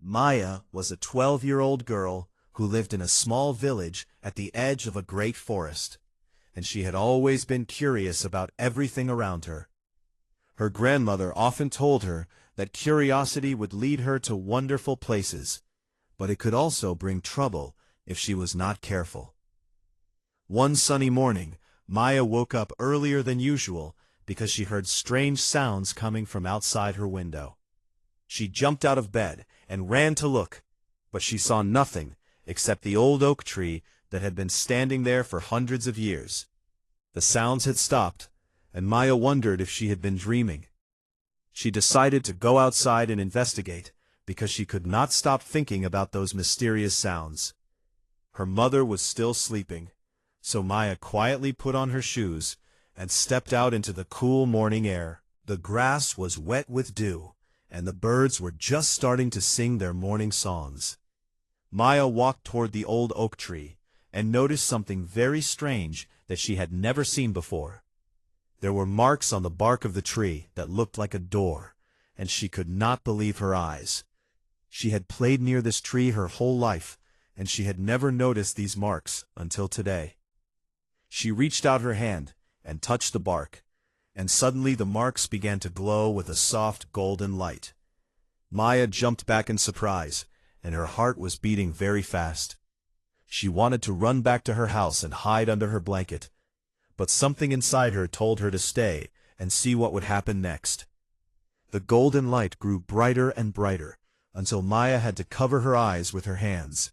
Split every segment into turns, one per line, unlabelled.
Maya was a 12-year-old girl who lived in a small village at the edge of a great forest, and she had always been curious about everything around her. Her grandmother often told her that curiosity would lead her to wonderful places, but it could also bring trouble if she was not careful. One sunny morning, Maya woke up earlier than usual because she heard strange sounds coming from outside her window. She jumped out of bed and ran to look, but she saw nothing except the old oak tree that had been standing there for hundreds of years. The sounds had stopped, and Maya wondered if she had been dreaming. She decided to go outside and investigate, because she could not stop thinking about those mysterious sounds. Her mother was still sleeping, so Maya quietly put on her shoes and stepped out into the cool morning air. The grass was wet with dew, and the birds were just starting to sing their morning songs. Maya walked toward the old oak tree and noticed something very strange that she had never seen before. There were marks on the bark of the tree that looked like a door, and she could not believe her eyes. She had played near this tree her whole life, and she had never noticed these marks until today. She reached out her hand and touched the bark, and suddenly the marks began to glow with a soft golden light. Maya jumped back in surprise, and her heart was beating very fast. She wanted to run back to her house and hide under her blanket, but something inside her told her to stay and see what would happen next. The golden light grew brighter and brighter, until Maya had to cover her eyes with her hands.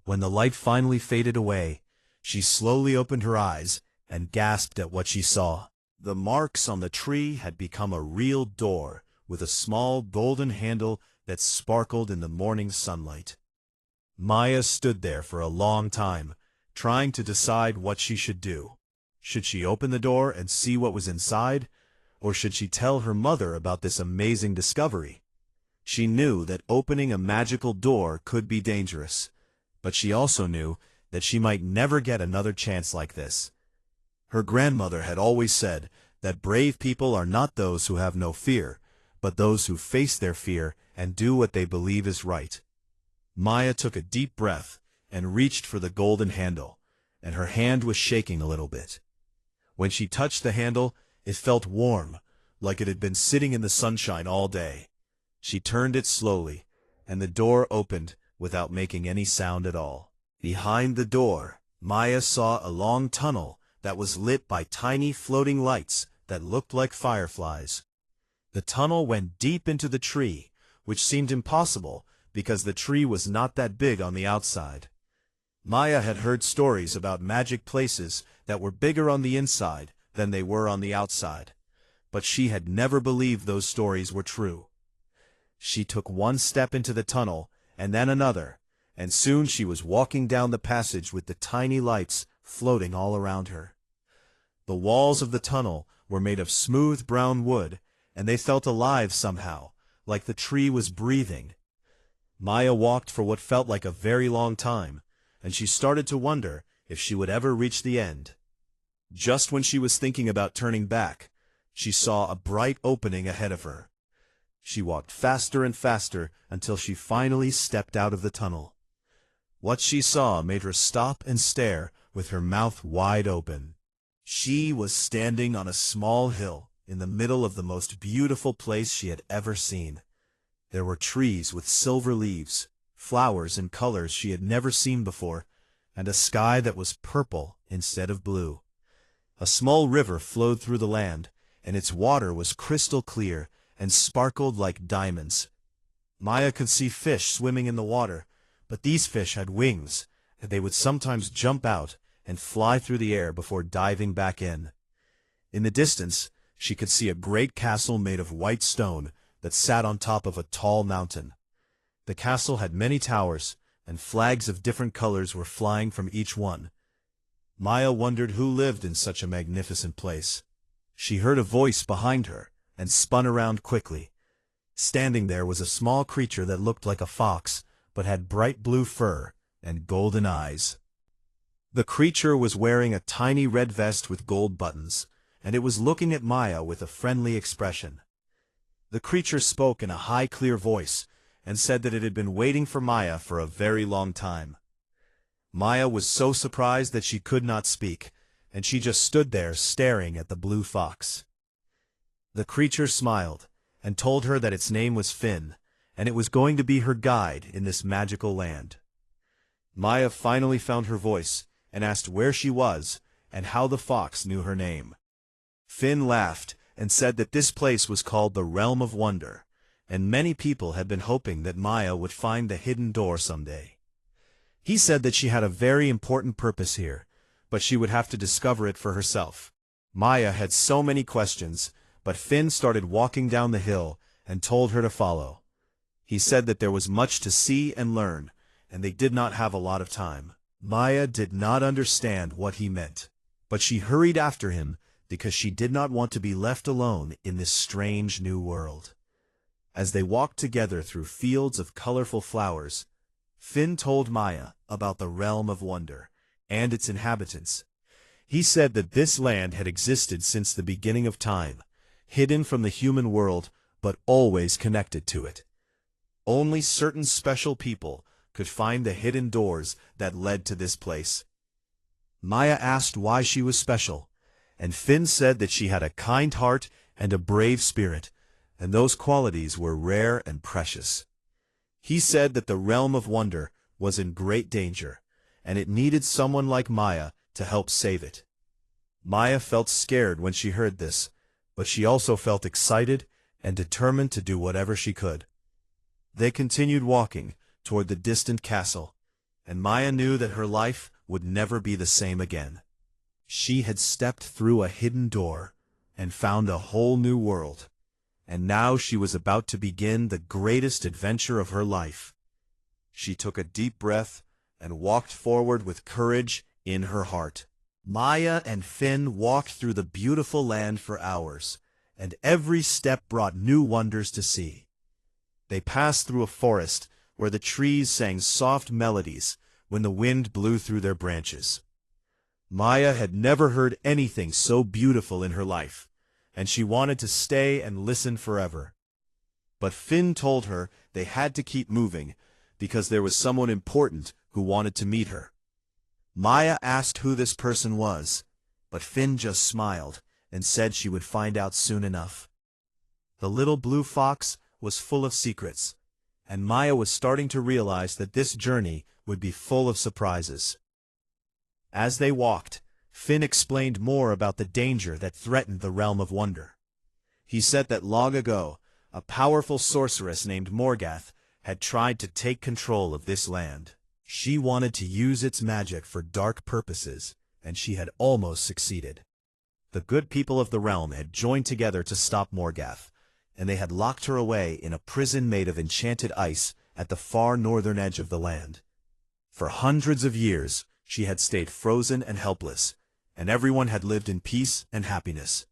When the light finally faded away, she slowly opened her eyes and gasped at what she saw. The marks on the tree had become a real door with a small golden handle that sparkled in the morning sunlight. Maya stood there for a long time, trying to decide what she should do. Should she open the door and see what was inside, or should she tell her mother about this amazing discovery? She knew that opening a magical door could be dangerous, but she also knew that she might never get another chance like this. Her grandmother had always said that brave people are not those who have no fear, but those who face their fear and do what they believe is right. Maya took a deep breath and reached for the golden handle, and her hand was shaking a little bit. When she touched the handle, it felt warm, like it had been sitting in the sunshine all day. She turned it slowly, and the door opened without making any sound at all. Behind the door, Maya saw a long tunnel that was lit by tiny floating lights that looked like fireflies. The tunnel went deep into the tree, which seemed impossible because the tree was not that big on the outside. Maya had heard stories about magic places that were bigger on the inside than they were on the outside, but she had never believed those stories were true. She took one step into the tunnel and then another, and soon she was walking down the passage with the tiny lights floating all around her. The walls of the tunnel were made of smooth brown wood, and they felt alive somehow, like the tree was breathing. Maya walked for what felt like a very long time, and she started to wonder if she would ever reach the end. Just when she was thinking about turning back, she saw a bright opening ahead of her. She walked faster and faster until she finally stepped out of the tunnel. What she saw made her stop and stare with her mouth wide open. She was standing on a small hill in the middle of the most beautiful place she had ever seen. There were trees with silver leaves, flowers in colors she had never seen before, and a sky that was purple instead of blue. A small river flowed through the land, and its water was crystal clear and sparkled like diamonds. Maya could see fish swimming in the water, but these fish had wings, and they would sometimes jump out and fly through the air before diving back in. In the distance, she could see a great castle made of white stone that sat on top of a tall mountain. The castle had many towers, and flags of different colors were flying from each one. Maya wondered who lived in such a magnificent place. She heard a voice behind her and spun around quickly. Standing there was a small creature that looked like a fox, but had bright blue fur and golden eyes. The creature was wearing a tiny red vest with gold buttons, and it was looking at Maya with a friendly expression. The creature spoke in a high, clear voice, and said that it had been waiting for Maya for a very long time. Maya was so surprised that she could not speak, and she just stood there staring at the blue fox. The creature smiled, and told her that its name was Finn, and it was going to be her guide in this magical land. Maya finally found her voice, and asked where she was, and how the fox knew her name. Finn laughed, and said that this place was called the Realm of Wonder, and many people had been hoping that Maya would find the hidden door someday. He said that she had a very important purpose here, but she would have to discover it for herself. Maya had so many questions, but Finn started walking down the hill and told her to follow. He said that there was much to see and learn, and they did not have a lot of time. Maya did not understand what he meant, but she hurried after him because she did not want to be left alone in this strange new world. As they walked together through fields of colorful flowers, Finn told Maya about the Realm of Wonder and its inhabitants. He said that this land had existed since the beginning of time, hidden from the human world, but always connected to it. Only certain special people could find the hidden doors that led to this place. Maya asked why she was special, and Finn said that she had a kind heart and a brave spirit, and those qualities were rare and precious. He said that the Realm of Wonder was in great danger, and it needed someone like Maya to help save it. Maya felt scared when she heard this, but she also felt excited and determined to do whatever she could. They continued walking toward the distant castle, and Maya knew that her life would never be the same again. She had stepped through a hidden door and found a whole new world, and now she was about to begin the greatest adventure of her life. She took a deep breath and walked forward with courage in her heart. Maya and Finn walked through the beautiful land for hours, and every step brought new wonders to see. They passed through a forest where the trees sang soft melodies when the wind blew through their branches. Maya had never heard anything so beautiful in her life, and she wanted to stay and listen forever. But Finn told her they had to keep moving because there was someone important who wanted to meet her. Maya asked who this person was, but Finn just smiled and said she would find out soon enough. The little blue fox was full of secrets, and Maya was starting to realize that this journey would be full of surprises. As they walked, Finn explained more about the danger that threatened the Realm of Wonder. He said that long ago, a powerful sorceress named Morgath had tried to take control of this land. She wanted to use its magic for dark purposes, and she had almost succeeded. The good people of the realm had joined together to stop Morgath, and they had locked her away in a prison made of enchanted ice at the far northern edge of the land. For hundreds of years, she had stayed frozen and helpless, and everyone had lived in peace and happiness.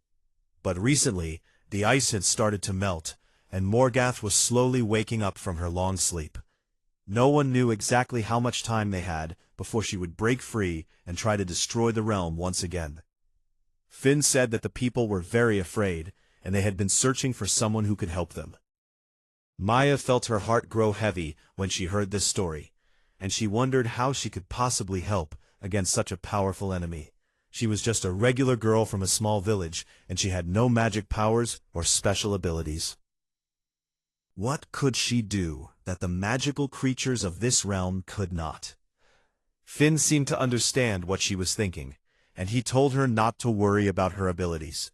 But recently, the ice had started to melt, and Morgath was slowly waking up from her long sleep. No one knew exactly how much time they had before she would break free and try to destroy the realm once again. Finn said that the people were very afraid, and they had been searching for someone who could help them. Maya felt her heart grow heavy when she heard this story, and she wondered how she could possibly help against such a powerful enemy. She was just a regular girl from a small village, and she had no magic powers or special abilities. What could she do that the magical creatures of this realm could not? Finn seemed to understand what she was thinking, and he told her not to worry about her abilities.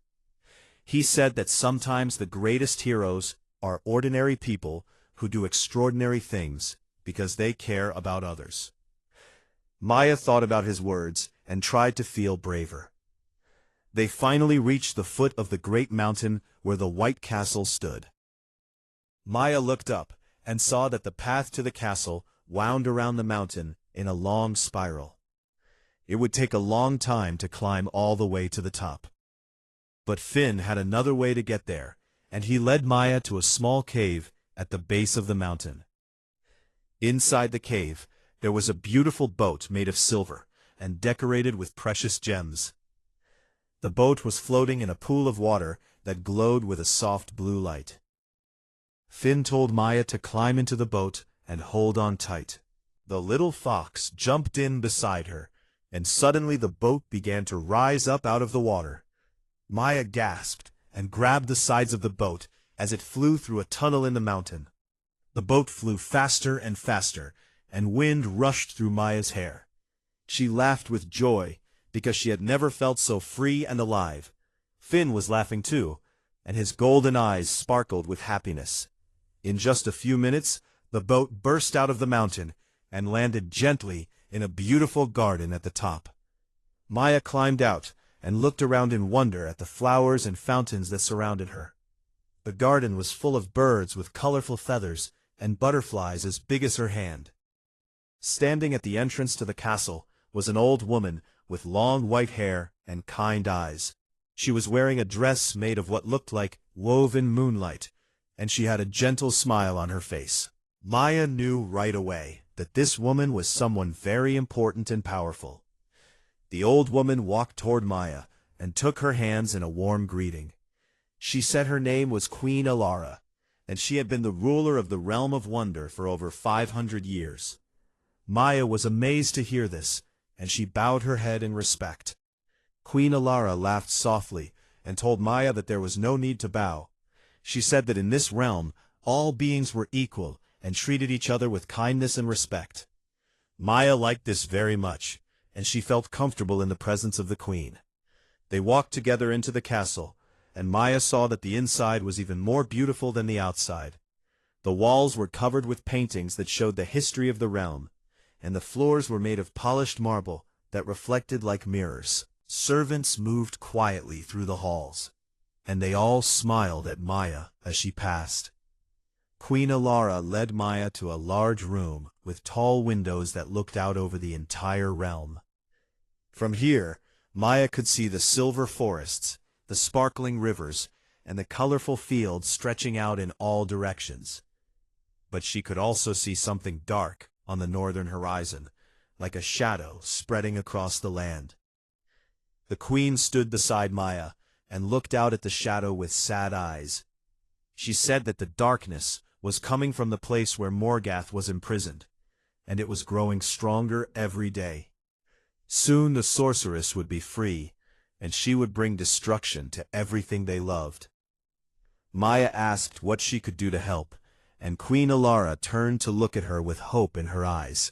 He said that sometimes the greatest heroes are ordinary people who do extraordinary things because they care about others. Maya thought about his words and tried to feel braver. They finally reached the foot of the great mountain where the White Castle stood. Maya looked up and saw that the path to the castle wound around the mountain in a long spiral. It would take a long time to climb all the way to the top. But Finn had another way to get there, and he led Maya to a small cave at the base of the mountain. Inside the cave, there was a beautiful boat made of silver and decorated with precious gems. The boat was floating in a pool of water that glowed with a soft blue light. Finn told Maya to climb into the boat and hold on tight. The little fox jumped in beside her, and suddenly the boat began to rise up out of the water. Maya gasped and grabbed the sides of the boat as it flew through a tunnel in the mountain. The boat flew faster and faster, and wind rushed through Maya's hair. She laughed with joy, because she had never felt so free and alive. Finn was laughing too, and his golden eyes sparkled with happiness. In just a few minutes, the boat burst out of the mountain and landed gently in a beautiful garden at the top. Maya climbed out and looked around in wonder at the flowers and fountains that surrounded her. The garden was full of birds with colorful feathers and butterflies as big as her hand. Standing at the entrance to the castle was an old woman with long white hair and kind eyes. She was wearing a dress made of what looked like woven moonlight, and she had a gentle smile on her face. Maya knew right away that this woman was someone very important and powerful. The old woman walked toward Maya and took her hands in a warm greeting. She said her name was Queen Alara, and she had been the ruler of the Realm of Wonder for over 500 years. Maya was amazed to hear this, and she bowed her head in respect. Queen Alara laughed softly and told Maya that there was no need to bow. She said that in this realm, all beings were equal and treated each other with kindness and respect. Maya liked this very much, and she felt comfortable in the presence of the queen. They walked together into the castle, and Maya saw that the inside was even more beautiful than the outside. The walls were covered with paintings that showed the history of the realm, and the floors were made of polished marble that reflected like mirrors. Servants moved quietly through the halls, and they all smiled at Maya as she passed. Queen Alara led Maya to a large room with tall windows that looked out over the entire realm. From here, Maya could see the silver forests, the sparkling rivers, and the colorful fields stretching out in all directions. But she could also see something dark on the northern horizon, like a shadow spreading across the land. The queen stood beside Maya and looked out at the shadow with sad eyes. She said that the darkness was coming from the place where Morgoth was imprisoned, and it was growing stronger every day. Soon the sorceress would be free, and she would bring destruction to everything they loved. Maya asked what she could do to help, and Queen Alara turned to look at her with hope in her eyes.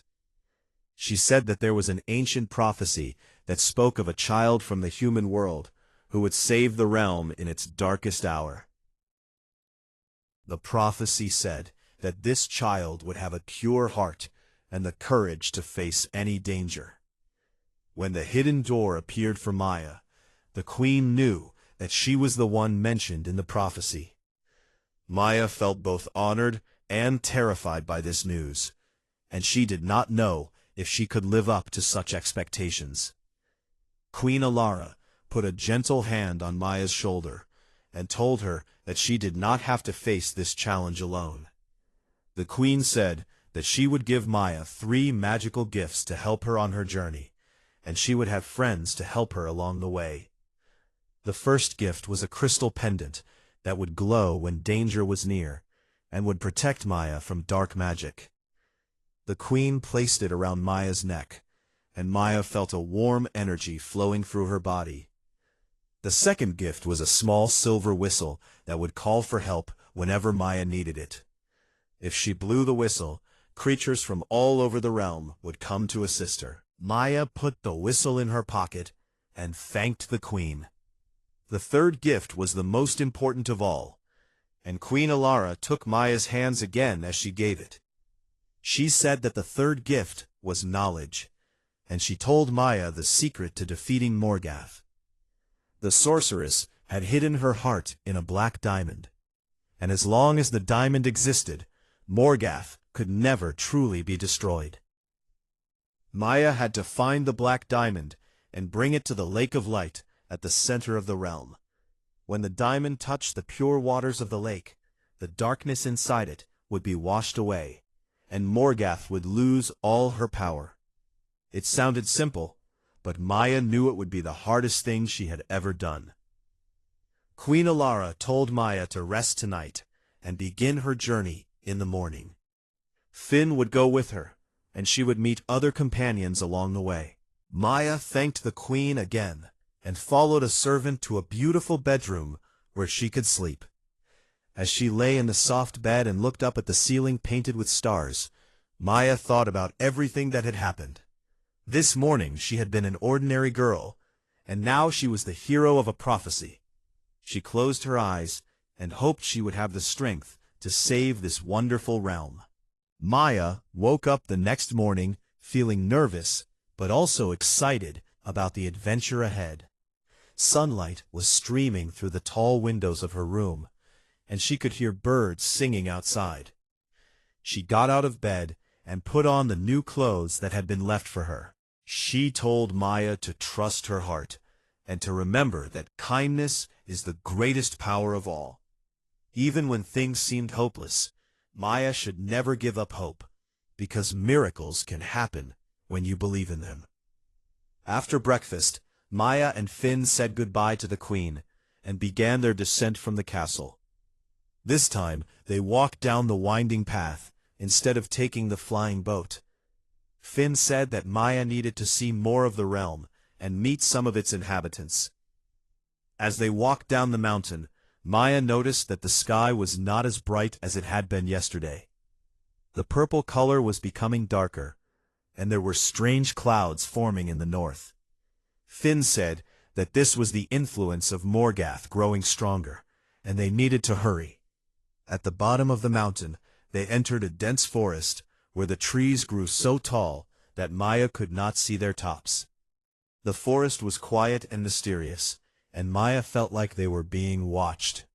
She said that there was an ancient prophecy that spoke of a child from the human world who would save the realm in its darkest hour. The prophecy said that this child would have a pure heart and the courage to face any danger. When the hidden door appeared for Maya, the queen knew that she was the one mentioned in the prophecy. Maya felt both honored and terrified by this news, and she did not know if she could live up to such expectations. Queen Alara put a gentle hand on Maya's shoulder and told her that she did not have to face this challenge alone. The queen said that she would give Maya 3 magical gifts to help her on her journey, and she would have friends to help her along the way. The first gift was a crystal pendant that would glow when danger was near and would protect Maya from dark magic. The queen placed it around Maya's neck, and Maya felt a warm energy flowing through her body. The second gift was a small silver whistle that would call for help whenever Maya needed it. If she blew the whistle, creatures from all over the realm would come to assist her. Maya put the whistle in her pocket and thanked the queen. The third gift was the most important of all, and Queen Alara took Maya's hands again as she gave it. She said that the third gift was knowledge, and she told Maya the secret to defeating Morgoth. The sorceress had hidden her heart in a black diamond, and as long as the diamond existed, Morgoth could never truly be destroyed. Maya had to find the black diamond and bring it to the Lake of Light at the center of the realm. When the diamond touched the pure waters of the lake, the darkness inside it would be washed away, and Morgoth would lose all her power. It sounded simple, but Maya knew it would be the hardest thing she had ever done. Queen Alara told Maya to rest tonight and begin her journey in the morning. Finn would go with her, and she would meet other companions along the way. Maya thanked the queen again, and followed a servant to a beautiful bedroom where she could sleep. As she lay in the soft bed and looked up at the ceiling painted with stars, Maya thought about everything that had happened. This morning she had been an ordinary girl, and now she was the hero of a prophecy. She closed her eyes and hoped she would have the strength to save this wonderful realm. Maya woke up the next morning feeling nervous but also excited about the adventure ahead. Sunlight was streaming through the tall windows of her room, and she could hear birds singing outside. She got out of bed and put on the new clothes that had been left for her. She told Maya to trust her heart, and to remember that kindness is the greatest power of all. Even when things seemed hopeless, Maya should never give up hope, because miracles can happen when you believe in them. After breakfast, Maya and Finn said goodbye to the queen, and began their descent from the castle. This time, they walked down the winding path, instead of taking the flying boat. Finn said that Maya needed to see more of the realm, and meet some of its inhabitants. As they walked down the mountain, Maya noticed that the sky was not as bright as it had been yesterday. The purple color was becoming darker, and there were strange clouds forming in the north. Finn said that this was the influence of Morgath growing stronger, and they needed to hurry. At the bottom of the mountain, they entered a dense forest, where the trees grew so tall that Maya could not see their tops. The forest was quiet and mysterious, and Maya felt like they were being watched.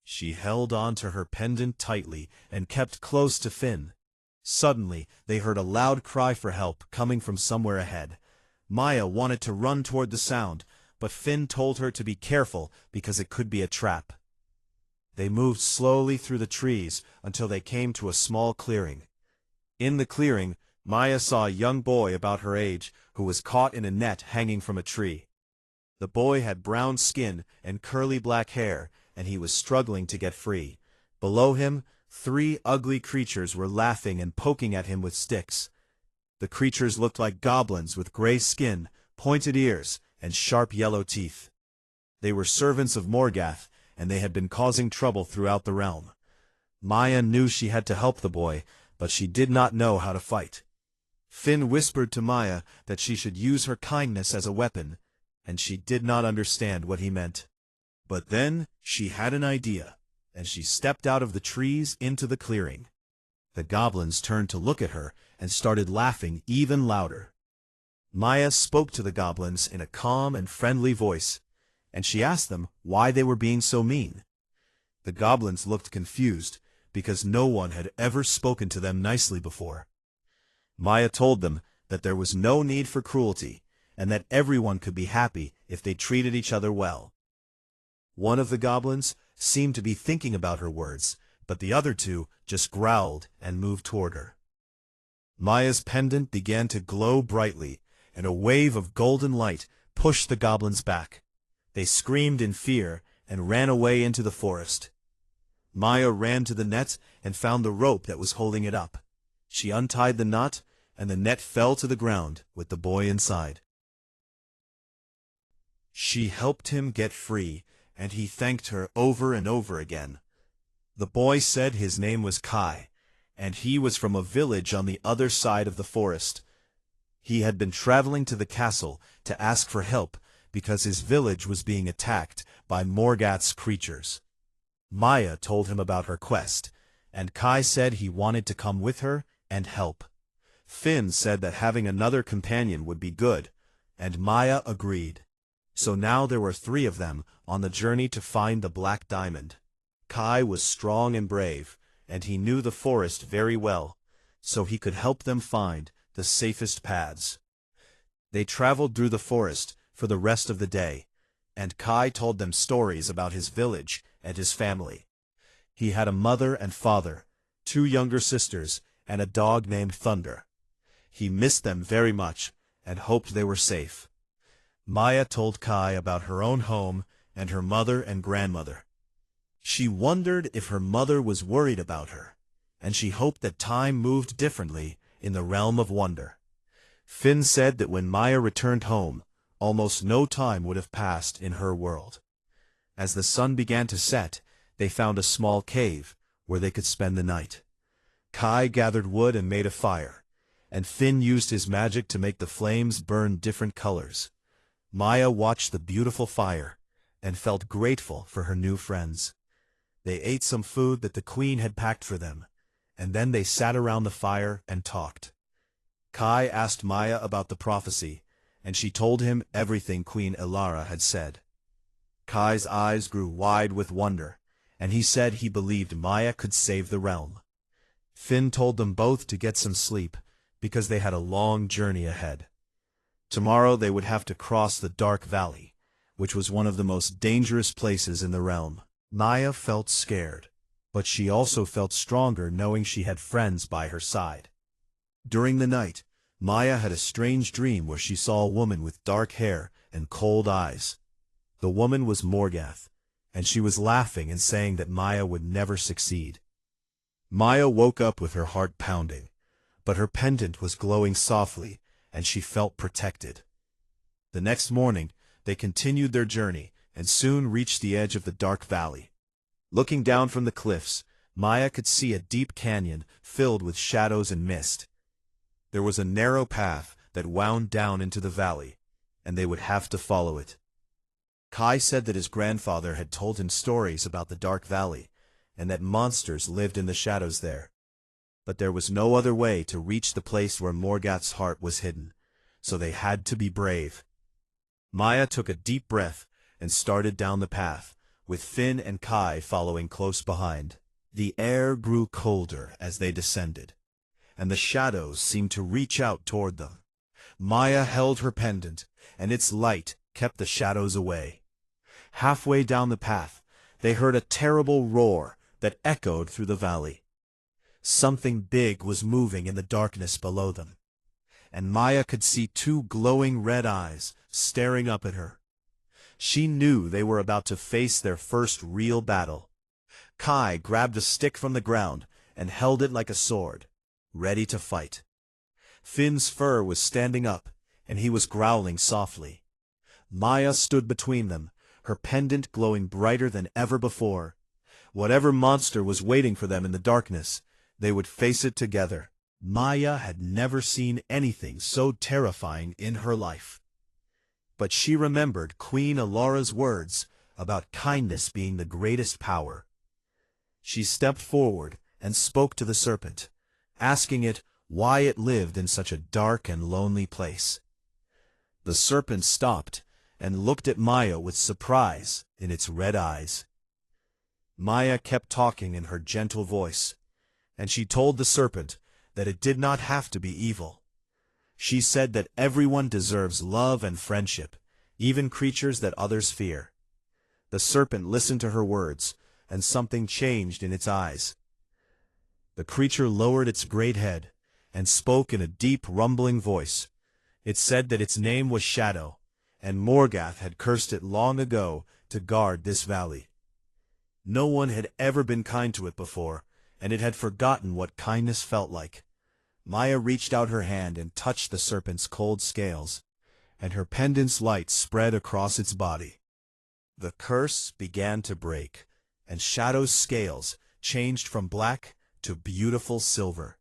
She held on to her pendant tightly and kept close to Finn. Suddenly, they heard a loud cry for help coming from somewhere ahead. Maya wanted to run toward the sound, but Finn told her to be careful because it could be a trap. They moved slowly through the trees until they came to a small clearing. In the clearing, Maya saw a young boy about her age who was caught in a net hanging from a tree. The boy had brown skin and curly black hair, and he was struggling to get free. Below him, 3 ugly creatures were laughing and poking at him with sticks. The creatures looked like goblins with gray skin, pointed ears, and sharp yellow teeth. They were servants of Morgath, and they had been causing trouble throughout the realm. Maya knew she had to help the boy, but she did not know how to fight. Finn whispered to Maya that she should use her kindness as a weapon, and she did not understand what he meant. But then she had an idea, and she stepped out of the trees into the clearing. The goblins turned to look at her and started laughing even louder. Maya spoke to the goblins in a calm and friendly voice, and she asked them why they were being so mean. The goblins looked confused, because no one had ever spoken to them nicely before. Maya told them that there was no need for cruelty, and that everyone could be happy if they treated each other well. One of the goblins seemed to be thinking about her words, but the other 2 just growled and moved toward her. Maya's pendant began to glow brightly, and a wave of golden light pushed the goblins back. They screamed in fear and ran away into the forest. Maya ran to the net and found the rope that was holding it up. She untied the knot, and the net fell to the ground with the boy inside. She helped him get free, and he thanked her over and over again. The boy said his name was Kai, and he was from a village on the other side of the forest. He had been traveling to the castle to ask for help because his village was being attacked by Morgath's creatures. Maya told him about her quest, and Kai said he wanted to come with her and help. Finn said that having another companion would be good, and Maya agreed. So now there were 3 of them on the journey to find the Black Diamond. Kai was strong and brave, and he knew the forest very well, so he could help them find the safest paths. They traveled through the forest for the rest of the day, and Kai told them stories about his village and his family. He had a mother and father, 2 younger sisters, and a dog named Thunder. He missed them very much and hoped they were safe. Maya told Kai about her own home and her mother and grandmother. She wondered if her mother was worried about her, and she hoped that time moved differently in the realm of wonder. Finn said that when Maya returned home, almost no time would have passed in her world. As the sun began to set, they found a small cave where they could spend the night. Kai gathered wood and made a fire, and Finn used his magic to make the flames burn different colors. Maya watched the beautiful fire and felt grateful for her new friends. They ate some food that the queen had packed for them, and then they sat around the fire and talked. Kai asked Maya about the prophecy, and she told him everything Queen Elara had said. Kai's eyes grew wide with wonder, and he said he believed Maya could save the realm. Finn told them both to get some sleep, because they had a long journey ahead. Tomorrow they would have to cross the Dark Valley, which was one of the most dangerous places in the realm. Maya felt scared, but she also felt stronger knowing she had friends by her side. During the night, Maya had a strange dream where she saw a woman with dark hair and cold eyes. The woman was Morgath, and she was laughing and saying that Maya would never succeed. Maya woke up with her heart pounding, but her pendant was glowing softly, and she felt protected. The next morning, they continued their journey and soon reached the edge of the Dark Valley. Looking down from the cliffs, Maya could see a deep canyon filled with shadows and mist. There was a narrow path that wound down into the valley, and they would have to follow it. Kai said that his grandfather had told him stories about the Dark Valley, and that monsters lived in the shadows there. But there was no other way to reach the place where Morgath's heart was hidden, so they had to be brave. Maya took a deep breath and started down the path, with Finn and Kai following close behind. The air grew colder as they descended, and the shadows seemed to reach out toward them. Maya held her pendant, and its light kept the shadows away. Halfway down the path, they heard a terrible roar that echoed through the valley. Something big was moving in the darkness below them, and Maya could see two glowing red eyes staring up at her. She knew they were about to face their first real battle. Kai grabbed a stick from the ground and held it like a sword, ready to fight. Finn's fur was standing up, and he was growling softly. Maya stood between them, her pendant glowing brighter than ever before. Whatever monster was waiting for them in the darkness, they would face it together. Maya had never seen anything so terrifying in her life. But she remembered Queen Elara's words about kindness being the greatest power. She stepped forward and spoke to the serpent, asking it why it lived in such a dark and lonely place. The serpent stopped and looked at Maya with surprise in its red eyes. Maya kept talking in her gentle voice, and she told the serpent that it did not have to be evil. She said that everyone deserves love and friendship, even creatures that others fear. The serpent listened to her words, and something changed in its eyes. The creature lowered its great head and spoke in a deep, rumbling voice. It said that its name was Shadow, and Morgath had cursed it long ago to guard this valley. No one had ever been kind to it before, and it had forgotten what kindness felt like. Maya reached out her hand and touched the serpent's cold scales, and her pendant's light spread across its body. The curse began to break, and Shadow's scales changed from black to beautiful silver.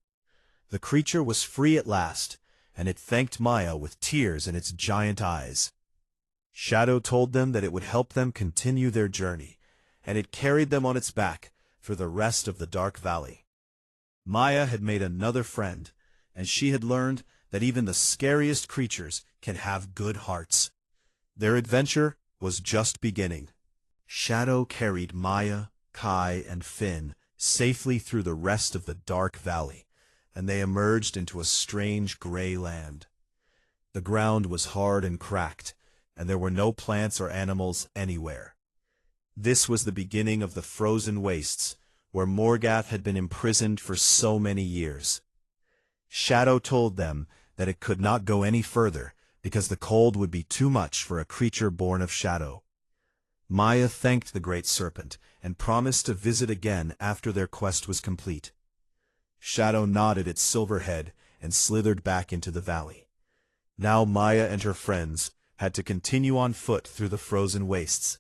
The creature was free at last, and it thanked Maya with tears in its giant eyes. Shadow told them that it would help them continue their journey, and it carried them on its back for the rest of the Dark Valley. Maya had made another friend, and she had learned that even the scariest creatures can have good hearts. Their adventure was just beginning. Shadow carried Maya, Kai, and Finn safely through the rest of the Dark Valley, and they emerged into a strange gray land. The ground was hard and cracked, and there were no plants or animals anywhere. This was the beginning of the frozen wastes, where Morgath had been imprisoned for so many years. Shadow told them that it could not go any further because the cold would be too much for a creature born of shadow. Maya thanked the great serpent and promised to visit again after their quest was complete. Shadow nodded its silver head and slithered back into the valley. Now Maya and her friends had to continue on foot through the frozen wastes.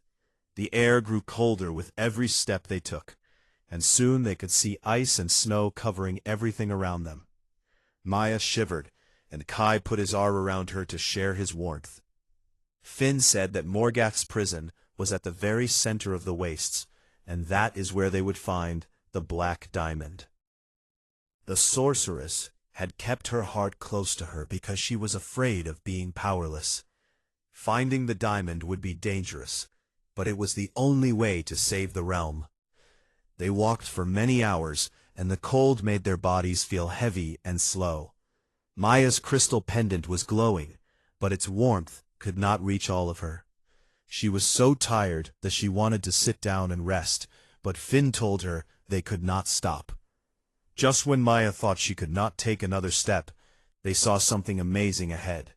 The air grew colder with every step they took, and soon they could see ice and snow covering everything around them. Maya shivered, and Kai put his arm around her to share his warmth. Finn said that Morgath's prison was at the very center of the wastes, and that is where they would find the Black Diamond. The sorceress had kept her heart close to her because she was afraid of being powerless. Finding the diamond would be dangerous, but it was the only way to save the realm. They walked for many hours, and the cold made their bodies feel heavy and slow. Maya's crystal pendant was glowing, but its warmth could not reach all of her. She was so tired that she wanted to sit down and rest, but Finn told her they could not stop. Just when Maya thought she could not take another step, they saw something amazing ahead.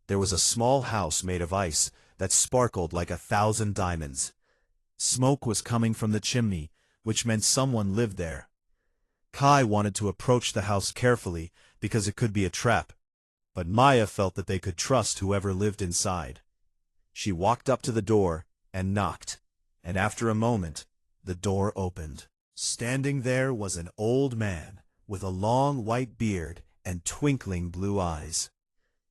There was a small house made of ice that sparkled like 1,000 diamonds. Smoke was coming from the chimney, which meant someone lived there. Kai wanted to approach the house carefully because it could be a trap, but Maya felt that they could trust whoever lived inside. She walked up to the door and knocked, and after a moment, the door opened. Standing there was an old man with a long white beard and twinkling blue eyes.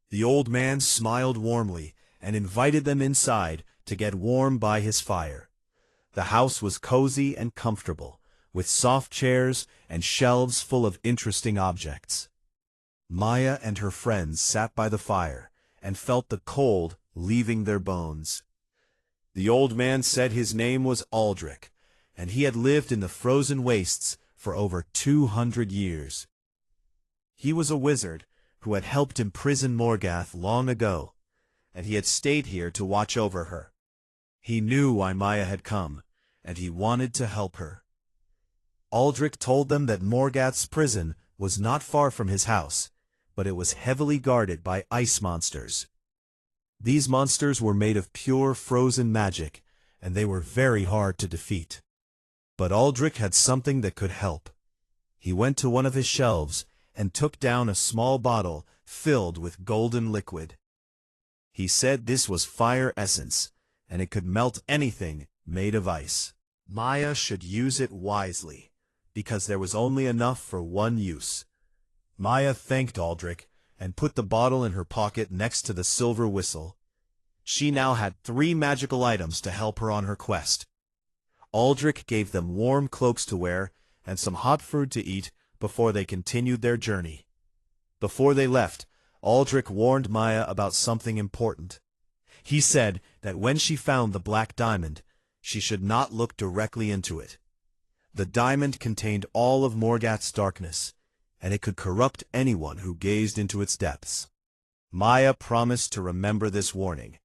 The old man smiled warmly and invited them inside to get warm by his fire. The house was cozy and comfortable, with soft chairs and shelves full of interesting objects. Maya and her friends sat by the fire and felt the cold leaving their bones. The old man said his name was Aldrich, and he had lived in the frozen wastes for over 200 years. He was a wizard who had helped imprison Morgath long ago, and he had stayed here to watch over her. He knew why Maya had come, and he wanted to help her. Aldrich told them that Morgath's prison was not far from his house, but it was heavily guarded by ice monsters. These monsters were made of pure frozen magic, and they were very hard to defeat. But Aldrich had something that could help. He went to one of his shelves and took down a small bottle filled with golden liquid. He said this was fire essence, and it could melt anything made of ice. Maya should use it wisely, because there was only enough for one use. Maya thanked Aldrich and put the bottle in her pocket next to the silver whistle. She now had 3 magical items to help her on her quest. Aldrich gave them warm cloaks to wear and some hot food to eat before they continued their journey. Before they left, Aldrich warned Maya about something important. He said that when she found the Black Diamond, she should not look directly into it. The diamond contained all of Morgath's darkness, and it could corrupt anyone who gazed into its depths. Maya promised to remember this warning.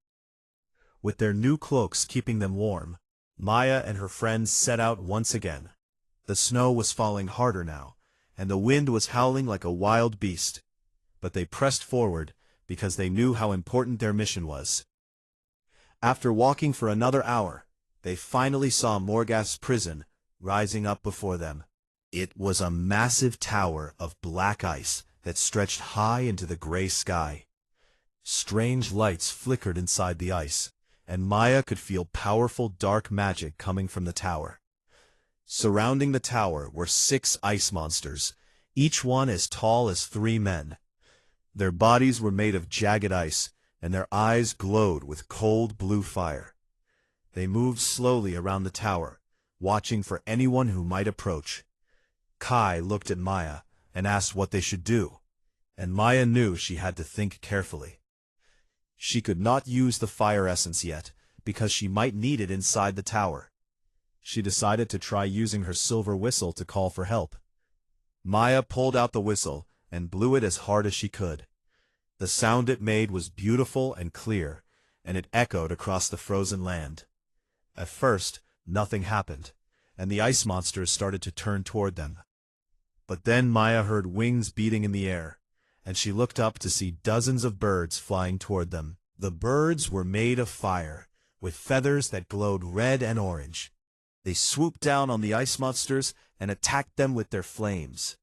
With their new cloaks keeping them warm, Maya and her friends set out once again. The snow was falling harder now, and the wind was howling like a wild beast. But they pressed forward because they knew how important their mission was. After walking for another hour, they finally saw Morgath's prison rising up before them. It was a massive tower of black ice that stretched high into the gray sky. Strange lights flickered inside the ice, and Maya could feel powerful dark magic coming from the tower. Surrounding the tower were 6 ice monsters, each one as tall as 3 men. Their bodies were made of jagged ice, and their eyes glowed with cold blue fire. They moved slowly around the tower, watching for anyone who might approach. Kai looked at Maya and asked what they should do, and Maya knew she had to think carefully. She could not use the fire essence yet, because she might need it inside the tower. She decided to try using her silver whistle to call for help. Maya pulled out the whistle and blew it as hard as she could. The sound it made was beautiful and clear, and it echoed across the frozen land. At first, nothing happened, and the ice monsters started to turn toward them. But then Maya heard wings beating in the air, and she looked up to see dozens of birds flying toward them. The birds were made of fire, with feathers that glowed red and orange. They swooped down on the ice monsters and attacked them with their flames.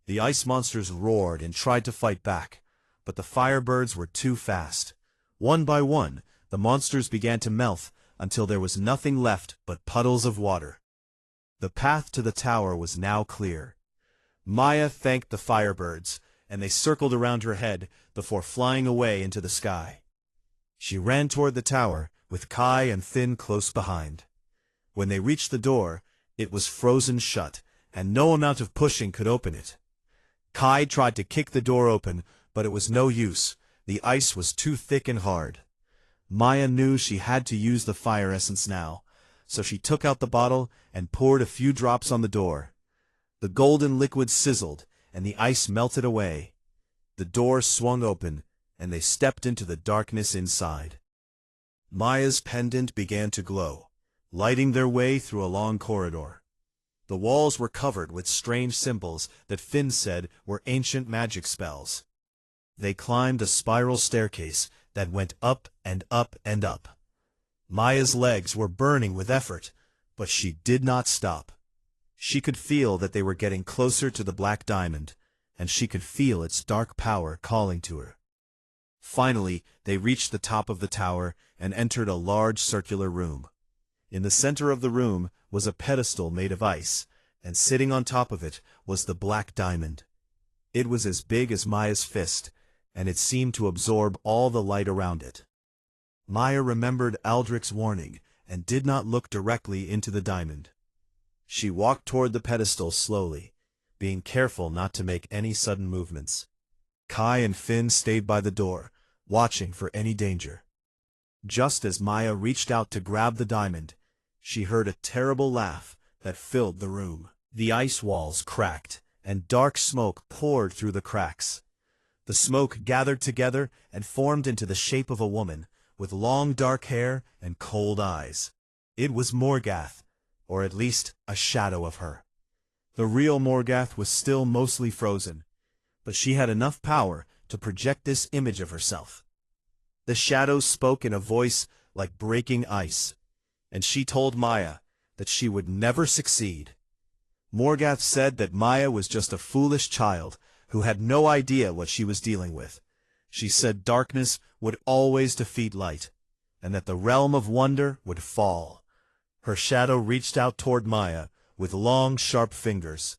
The ice monsters roared and tried to fight back, but the firebirds were too fast. One by one, the monsters began to melt until there was nothing left but puddles of water. The path to the tower was now clear. Maya thanked the firebirds, and they circled around her head before flying away into the sky. She ran toward the tower, with Kai and Finn close behind. When they reached the door, it was frozen shut, and no amount of pushing could open it. Kai tried to kick the door open, but it was no use. The ice was too thick and hard. Maya knew she had to use the fire essence now, so she took out the bottle and poured a few drops on the door. The golden liquid sizzled, and the ice melted away. The door swung open, and they stepped into the darkness inside. Maya's pendant began to glow, lighting their way through a long corridor. The walls were covered with strange symbols that Finn said were ancient magic spells. They climbed a spiral staircase that went up and up and up. Maya's legs were burning with effort, but she did not stop. She could feel that they were getting closer to the black diamond, and she could feel its dark power calling to her. Finally, they reached the top of the tower and entered a large circular room. In the center of the room was a pedestal made of ice, and sitting on top of it was the black diamond. It was as big as Maya's fist, and it seemed to absorb all the light around it. Maya remembered Aldrich's warning and did not look directly into the diamond. She walked toward the pedestal slowly, being careful not to make any sudden movements. Kai and Finn stayed by the door, watching for any danger. Just as Maya reached out to grab the diamond, she heard a terrible laugh that filled the room. The ice walls cracked, and dark smoke poured through the cracks. The smoke gathered together and formed into the shape of a woman, with long dark hair and cold eyes. It was Morgath, or at least a shadow of her. The real Morgath was still mostly frozen, but she had enough power to project this image of herself. The shadow spoke in a voice like breaking ice, and she told Maya that she would never succeed. Morgath said that Maya was just a foolish child who had no idea what she was dealing with. She said darkness would always defeat light, and that the realm of wonder would fall. Her shadow reached out toward Maya with long, sharp fingers.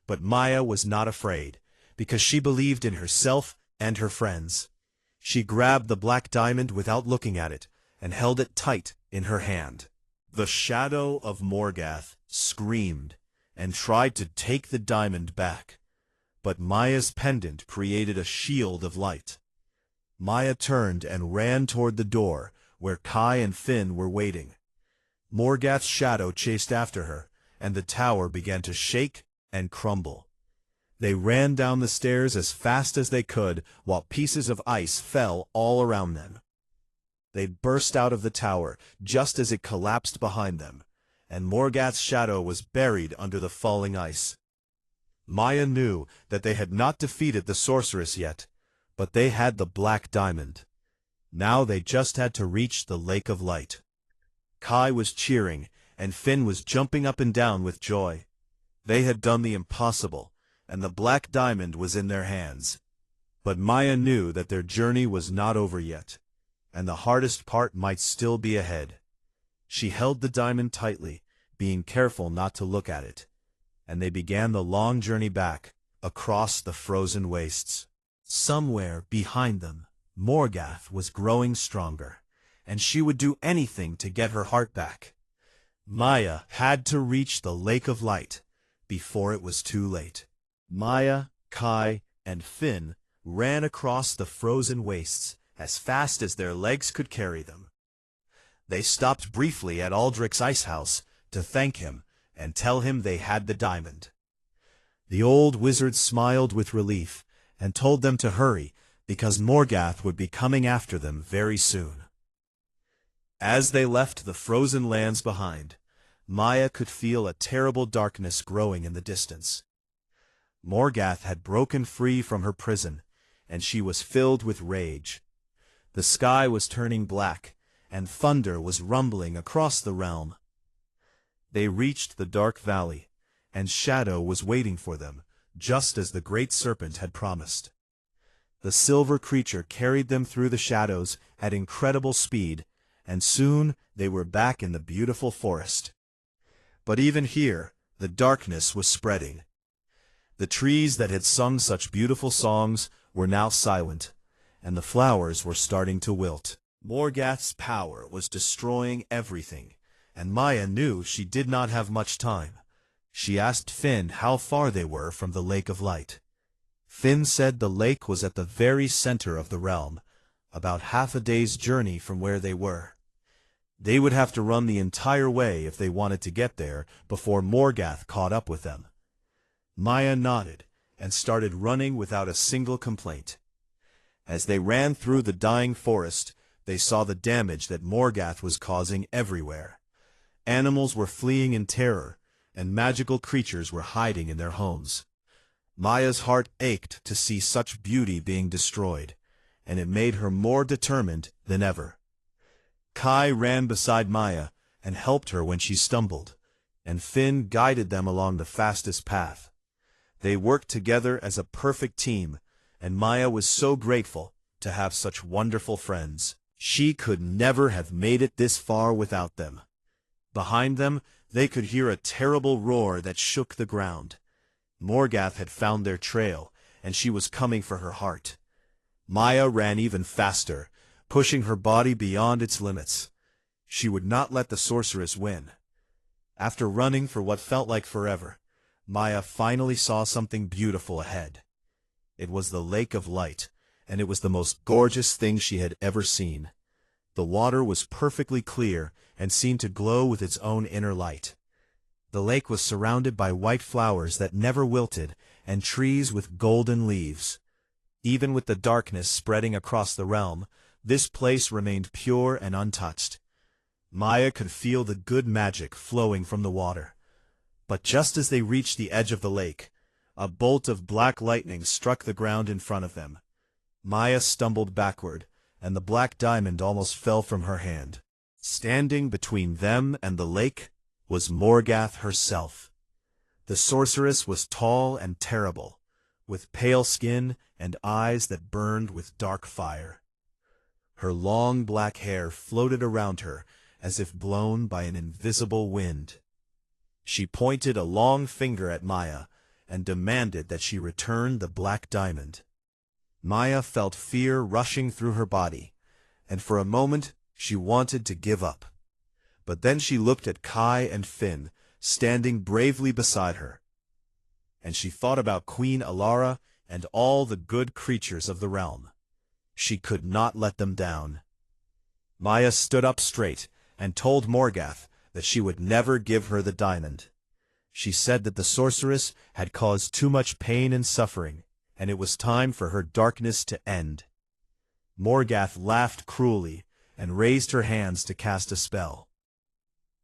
But Maya was not afraid, because she believed in herself and her friends. She grabbed the black diamond without looking at it, and held it tight in her hand. The shadow of Morgath screamed, and tried to take the diamond back. But Maya's pendant created a shield of light. Maya turned and ran toward the door, where Kai and Finn were waiting. Morgath's shadow chased after her, and the tower began to shake and crumble. They ran down the stairs as fast as they could, while pieces of ice fell all around them. They burst out of the tower just as it collapsed behind them, and Morgath's shadow was buried under the falling ice. Maya knew that they had not defeated the sorceress yet, but they had the black diamond. Now they just had to reach the Lake of Light. Kai was cheering, and Finn was jumping up and down with joy. They had done the impossible, and the black diamond was in their hands. But Maya knew that their journey was not over yet, and the hardest part might still be ahead. She held the diamond tightly, being careful not to look at it, and they began the long journey back, across the frozen wastes. Somewhere behind them, Morgath was growing stronger, and she would do anything to get her heart back. Maya had to reach the Lake of Light before it was too late. Maya, Kai, and Finn ran across the frozen wastes as fast as their legs could carry them. They stopped briefly at Aldrich's ice house to thank him and tell him they had the diamond. The old wizard smiled with relief and told them to hurry, because Morgath would be coming after them very soon. As they left the frozen lands behind, Maya could feel a terrible darkness growing in the distance. Morgath had broken free from her prison, and she was filled with rage. The sky was turning black, and thunder was rumbling across the realm. They reached the dark valley, and Shadow was waiting for them, just as the great serpent had promised. The silver creature carried them through the shadows at incredible speed, and soon they were back in the beautiful forest. But even here, the darkness was spreading. The trees that had sung such beautiful songs were now silent, and the flowers were starting to wilt. Morgath's power was destroying everything, and Maya knew she did not have much time. She asked Finn how far they were from the Lake of Light. Finn said the lake was at the very center of the realm, about half a day's journey from where they were. They would have to run the entire way if they wanted to get there before Morgath caught up with them. Maya nodded and started running without a single complaint. As they ran through the dying forest, they saw the damage that Morgath was causing everywhere. Animals were fleeing in terror, and magical creatures were hiding in their homes. Maya's heart ached to see such beauty being destroyed, and it made her more determined than ever. Kai ran beside Maya and helped her when she stumbled, and Finn guided them along the fastest path. They worked together as a perfect team, and Maya was so grateful to have such wonderful friends. She could never have made it this far without them. Behind them, they could hear a terrible roar that shook the ground. Morgath had found their trail, and she was coming for her heart. Maya ran even faster, pushing her body beyond its limits. She would not let the sorceress win. After running for what felt like forever, Maya finally saw something beautiful ahead. It was the Lake of Light, and it was the most gorgeous thing she had ever seen. The water was perfectly clear and seemed to glow with its own inner light. The lake was surrounded by white flowers that never wilted and trees with golden leaves. Even with the darkness spreading across the realm, this place remained pure and untouched. Maya could feel the good magic flowing from the water. But just as they reached the edge of the lake, a bolt of black lightning struck the ground in front of them. Maya stumbled backward, and the black diamond almost fell from her hand. Standing between them and the lake was Morgath herself. The sorceress was tall and terrible, with pale skin and eyes that burned with dark fire. Her long black hair floated around her as if blown by an invisible wind. She pointed a long finger at Maya and demanded that she return the black diamond. Maya felt fear rushing through her body, and for a moment she wanted to give up. But then she looked at Kai and Finn, standing bravely beside her, and she thought about Queen Alara and all the good creatures of the realm. She could not let them down. Maya stood up straight and told Morgath that she would never give her the diamond. She said that the sorceress had caused too much pain and suffering, and it was time for her darkness to end. Morgath laughed cruelly and raised her hands to cast a spell.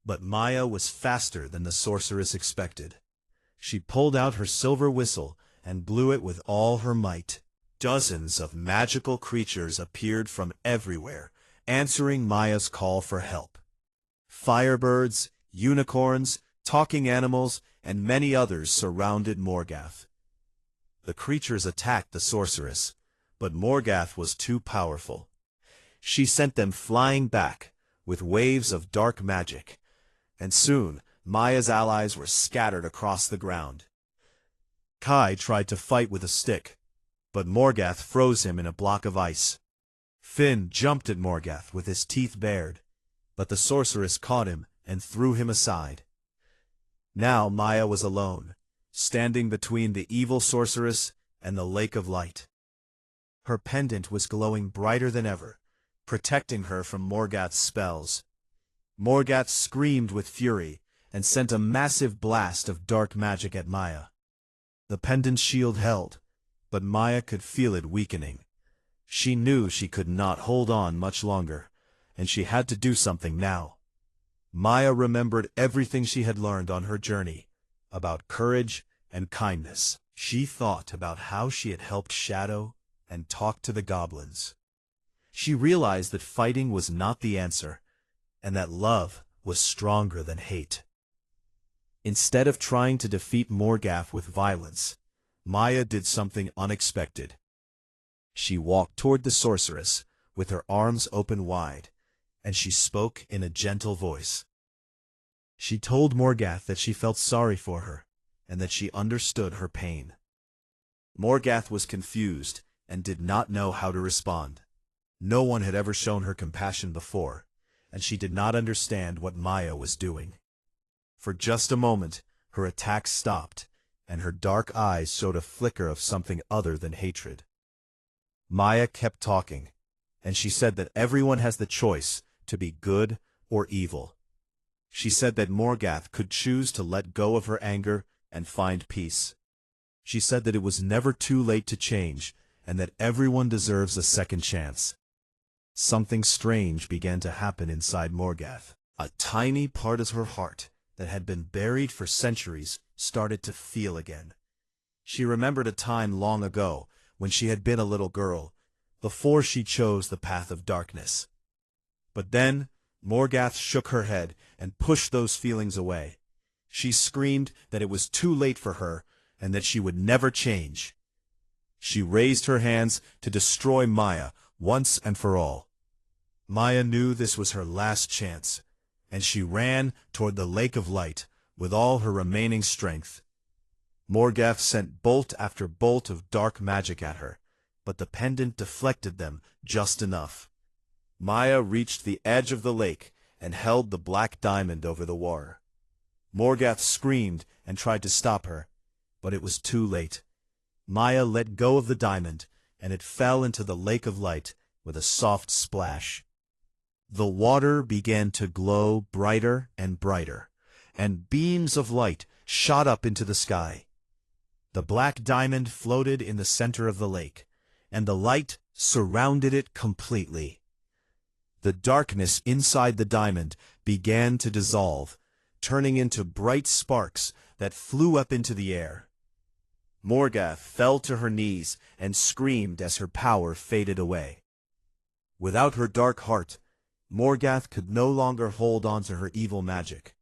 But Maya was faster than the sorceress expected. She pulled out her silver whistle and blew it with all her might. Dozens of magical creatures appeared from everywhere, answering Maya's call for help. Firebirds, unicorns, talking animals, and many others surrounded Morgath. The creatures attacked the sorceress, but Morgath was too powerful. She sent them flying back with waves of dark magic, and soon Maya's allies were scattered across the ground. Kai tried to fight with a stick, but Morgath froze him in a block of ice. Finn jumped at Morgath with his teeth bared, but the sorceress caught him and threw him aside. Now Maya was alone, standing between the evil sorceress and the Lake of Light. Her pendant was glowing brighter than ever, protecting her from Morgath's spells. Morgath screamed with fury and sent a massive blast of dark magic at Maya. The pendant's shield held, but Maya could feel it weakening. She knew she could not hold on much longer, and she had to do something now. Maya remembered everything she had learned on her journey, about courage and kindness. She thought about how she had helped Shadow and talked to the goblins. She realized that fighting was not the answer, and that love was stronger than hate. Instead of trying to defeat Morgath with violence, Maya did something unexpected. She walked toward the sorceress, with her arms open wide, and she spoke in a gentle voice. She told Morgath that she felt sorry for her, and that she understood her pain. Morgath was confused and did not know how to respond. No one had ever shown her compassion before, and she did not understand what Maya was doing. For just a moment, her attacks stopped, and her dark eyes showed a flicker of something other than hatred. Maya kept talking, and she said that everyone has the choice to be good or evil. She said that Morgath could choose to let go of her anger and find peace. She said that it was never too late to change, and that everyone deserves a second chance. Something strange began to happen inside Morgath. A tiny part of her heart that had been buried for centuries started to feel again. She remembered a time long ago when she had been a little girl, before she chose the path of darkness. But then Morgath shook her head and pushed those feelings away. She screamed that it was too late for her and that she would never change. She raised her hands to destroy Maya once and for all. Maya knew this was her last chance, and she ran toward the Lake of Light with all her remaining strength. Morgath sent bolt after bolt of dark magic at her, but the pendant deflected them just enough. Maya reached the edge of the lake and held the black diamond over the water. Morgath screamed and tried to stop her, but it was too late. Maya let go of the diamond, and it fell into the Lake of Light with a soft splash. The water began to glow brighter and brighter, and beams of light shot up into the sky. The black diamond floated in the center of the lake, and the light surrounded it completely. The darkness inside the diamond began to dissolve, turning into bright sparks that flew up into the air. Morgath fell to her knees and screamed as her power faded away. Without her dark heart, Morgath could no longer hold on to her evil magic.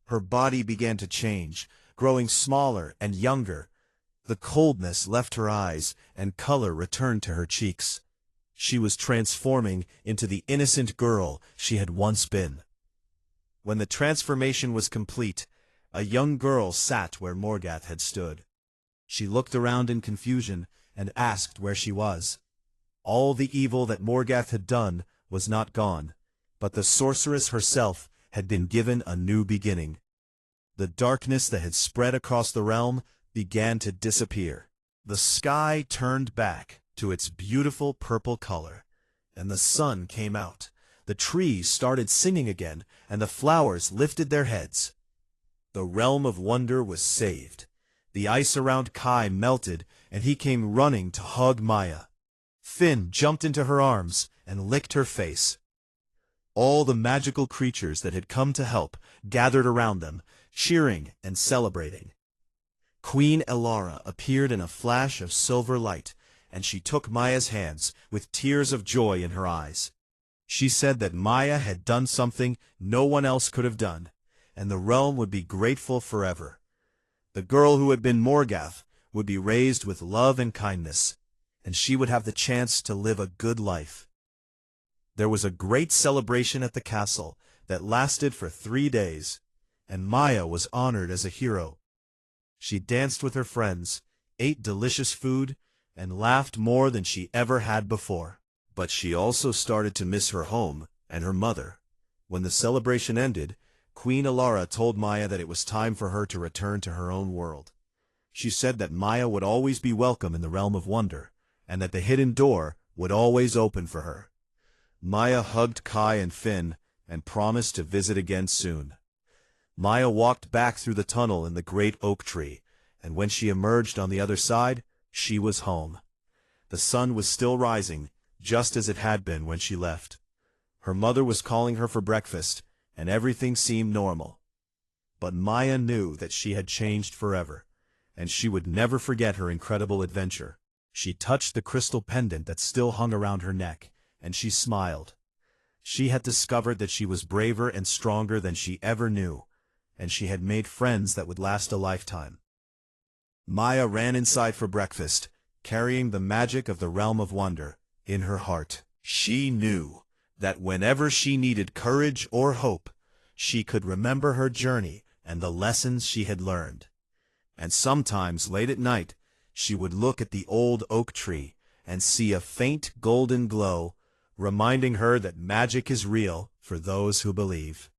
Her body began to change, growing smaller and younger. The coldness left her eyes, and color returned to her cheeks. She was transforming into the innocent girl she had once been. When the transformation was complete, a young girl sat where Morgath had stood. She looked around in confusion and asked where she was. All the evil that Morgath had done was not gone, but the sorceress herself had been given a new beginning. The darkness that had spread across the realm began to disappear. The sky turned back to its beautiful purple color, and the sun came out. The trees started singing again, and the flowers lifted their heads. The realm of wonder was saved. The ice around Kai melted, and he came running to hug Maya. Finn jumped into her arms and licked her face. All the magical creatures that had come to help gathered around them, cheering and celebrating. Queen Elara appeared in a flash of silver light, and she took Maya's hands with tears of joy in her eyes. She said that Maya had done something no one else could have done, and the realm would be grateful forever. The girl who had been Morgath would be raised with love and kindness, and she would have the chance to live a good life. There was a great celebration at the castle that lasted for 3 days, and Maya was honored as a hero. She danced with her friends, ate delicious food, and laughed more than she ever had before. But she also started to miss her home and her mother. When the celebration ended, Queen Elara told Maya that it was time for her to return to her own world. She said that Maya would always be welcome in the realm of wonder, and that the hidden door would always open for her. Maya hugged Kai and Finn and promised to visit again soon. Maya walked back through the tunnel in the great oak tree, and when she emerged on the other side, she was home. The sun was still rising, just as it had been when she left. Her mother was calling her for breakfast, and everything seemed normal. But Maya knew that she had changed forever, and she would never forget her incredible adventure. She touched the crystal pendant that still hung around her neck, and she smiled. She had discovered that she was braver and stronger than she ever knew, and she had made friends that would last a lifetime. Maya ran inside for breakfast, carrying the magic of the realm of wonder in her heart. She knew that whenever she needed courage or hope, she could remember her journey and the lessons she had learned. And sometimes, late at night, she would look at the old oak tree and see a faint golden glow, reminding her that magic is real for those who believe.